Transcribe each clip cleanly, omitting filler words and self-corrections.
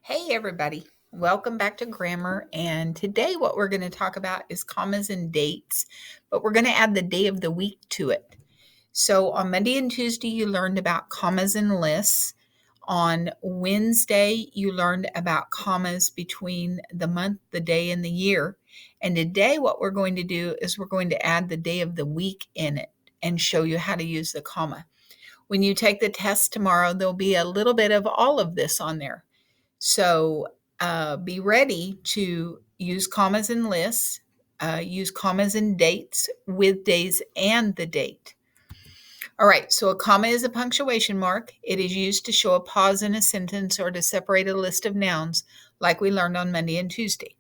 Hey, everybody. Welcome back to Grammar. And today, what we're going to talk about is commas and dates, but we're going to add the day of the week to it. So, on Monday and Tuesday, you learned about commas and lists. On Wednesday, you learned about commas between the month, the day, and the year. And today, what we're going to do is we're going to add the day of the week in it and show you how to use the comma. When you take the test tomorrow, there'll be a little bit of all of this on there. So be ready to use commas and lists, use commas and dates with days and the date. All right, so a comma is a punctuation mark. It is used to show a pause in a sentence or to separate a list of nouns, like we learned on Monday and Tuesday.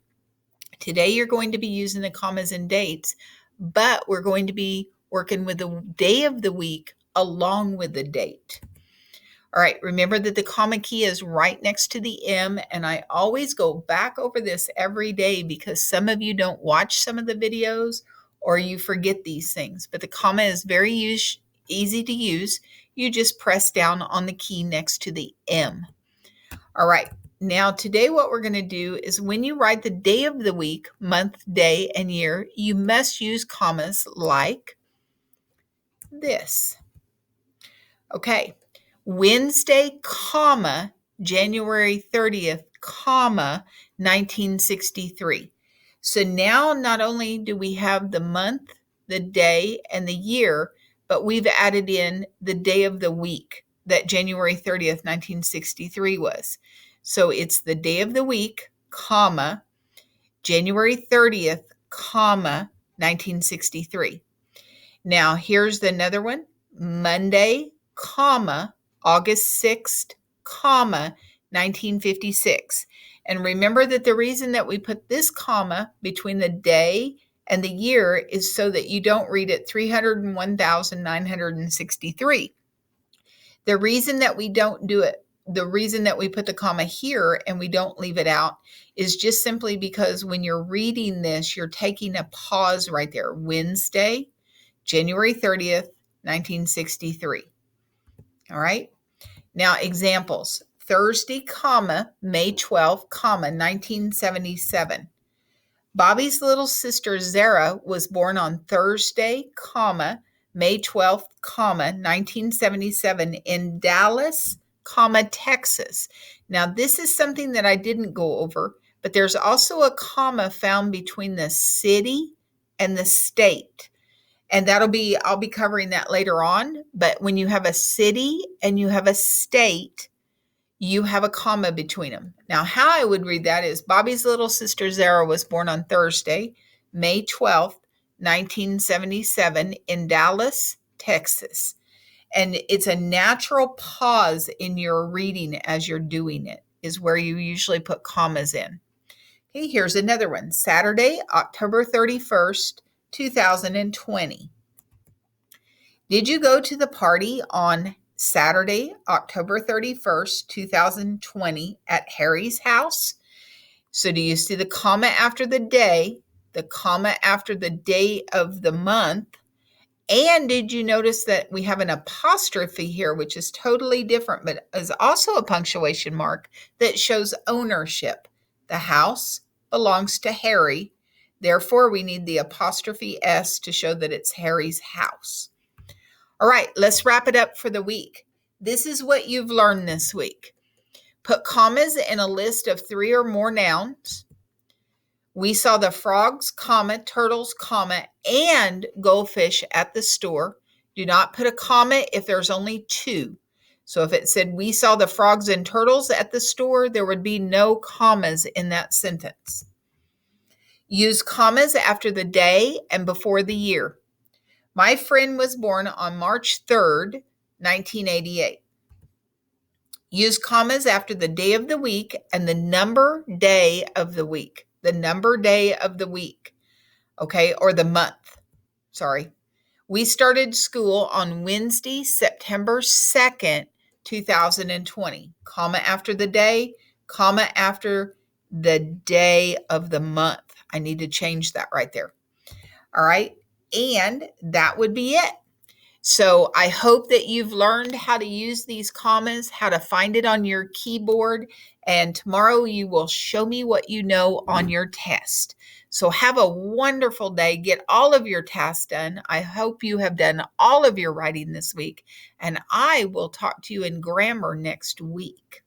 Today, you're going to be using the commas and dates, but we're going to be working with the day of the week along with the date. All right, remember that the comma key is right next to the M, and I always go back over this every day because some of you don't watch some of the videos or you forget these things. But the comma is very easy to use. You just press down on the key next to the M. All right, now today what we're going to do is when you write the day of the week, month, day, and year, you must use commas like this. Okay. Wednesday, comma, January 30th, comma, 1963. So now not only do we have the month, the day, and the year, but we've added in the day of the week that January 30th, 1963 was. So it's the day of the week, comma, January 30th, comma, 1963. Now here's another one. Monday, comma, August 6th, comma, 1956. And remember that the reason that we put this comma between the day and the year is so that you don't read it 301,963. The reason that we don't do it, the reason that we put the comma here and we don't leave it out is just simply because when you're reading this, you're taking a pause right there. Wednesday, January 30th, 1963. All right. Now, examples. Thursday, comma, May 12th, comma, 1977. Bobby's little sister Zara was born on Thursday, comma, May 12th, comma, 1977 in Dallas, comma, Texas. Now, this is something that I didn't go over, but there's also a comma found between the city and the state. And I'll be covering that later on. But when you have a city and you have a state, you have a comma between them. Now, how I would read that is Bobby's little sister Zara was born on Thursday, May 12th, 1977 in Dallas, Texas. And it's a natural pause in your reading as you're doing it is where you usually put commas in. Okay, here's another one. Saturday, October 31st, 2020. Did you go to the party on Saturday, October 31st, 2020 at Harry's house? So do you see the comma after the day, the comma after the day of the month? And did you notice that we have an apostrophe here, which is totally different, but is also a punctuation mark that shows ownership. The house belongs to Harry. Therefore, we need the apostrophe S to show that it's Harry's house. All right, let's wrap it up for the week. This is what you've learned this week. Put commas in a list of 3 or more nouns. We saw the frogs, comma, turtles, comma, and goldfish at the store. Do not put a comma if there's only 2. So if it said we saw the frogs and turtles at the store, there would be no commas in that sentence. Use commas after the day and before the year. My friend was born on March 3rd, 1988. Use commas after the day of the week and the number day of the week. The number day of the week, okay, or the month. Sorry. We started school on Wednesday, September 2nd, 2020. Comma after the day, comma after the day of the month. I need to change that right there. All right. And that would be it. So I hope that you've learned how to use these commas, how to find it on your keyboard, and tomorrow you will show me what you know on your test. So have a wonderful day. Get all of your tasks done. I hope you have done all of your writing this week, and I will talk to you in grammar next week.